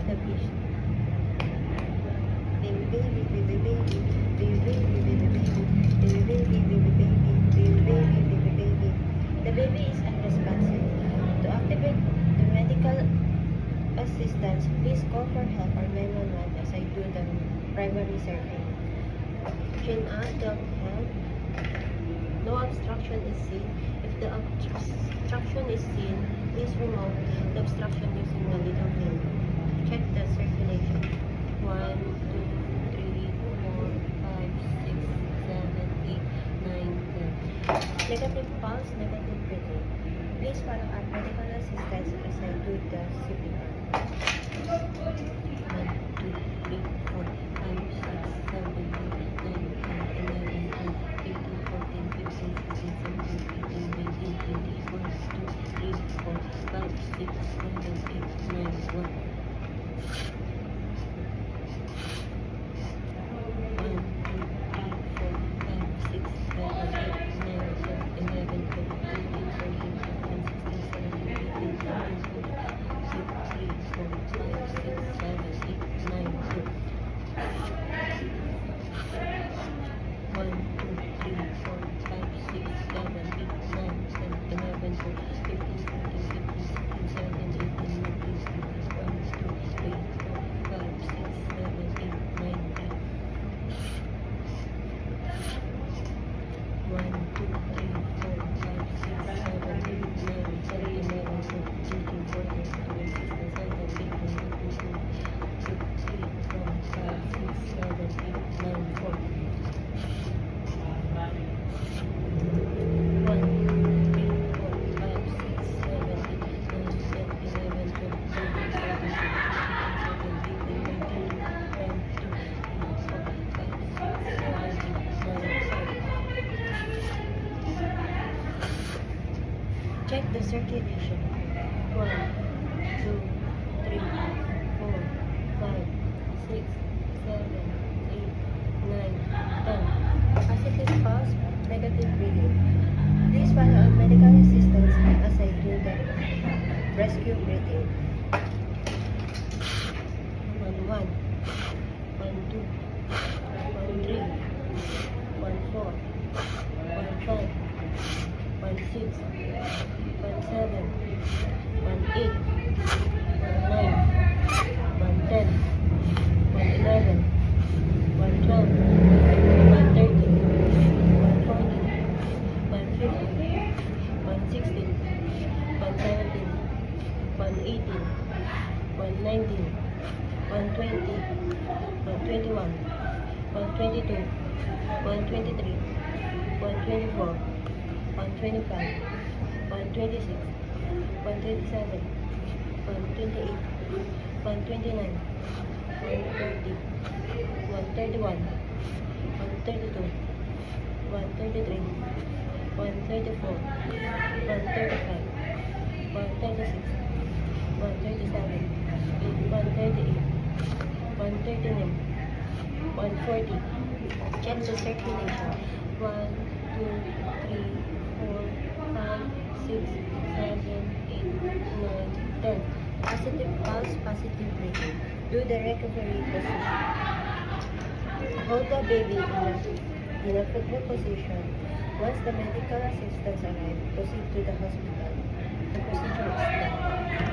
the patient. Baby, baby, baby, baby, baby, baby, baby, baby, baby, baby, baby, baby, baby, baby, baby. The baby is unresponsive. To activate the medical assistance, please call for help or 911 as I do the primary survey. Chin out, don't help. No obstruction is seen. If the obstruction is seen, please remove the obstruction using the little finger. Check the circulation. 1, 2, 3, 4, 5, 6, 7, 8, 9, 10. Negative pulse, negative breathing. Please follow our medical assistance as I do the CPR. 1, 2, 3, 4, 5, 6, 7, 8, 9, 10, 11, 12, 13, 14, 15, 16, 17, 18, 19, 20, 1, 2, 3, 4, 5, 6, 7, 8, 9, 1. Check the circulation. 1, 2, 3, 4, 5, 6, 7, 8, 9, 10. Positive pulse, negative breathing. Please follow our medical assistance as I do the rescue breathing. 1, 1, 1, 2, 1, 3, 1, 4, 1, 5, 1, 6, 1, 7, 1, 8, 1, 9, 1, 10, 1, 11, 1, 12, 1, 13, 1, 14, 1, 15, 1, 16, 1, 17, 1, 18, 1, 19, 1, 20, 1, 21, 1, 22, 1, 23, 1, 24, 125, 126, 127, 128, 129, 130, 131, 132, 133, 134, 135, 136, 137, 138, 139, 140. Check the circulation. 1, 2, 3, 4, 5, 6, 7, 8, 9, 10. Positive pulse, positive breathing. Do the recovery position. Hold the baby in a fetal position. Once the medical assistants arrive, proceed to the hospital. The procedure is done.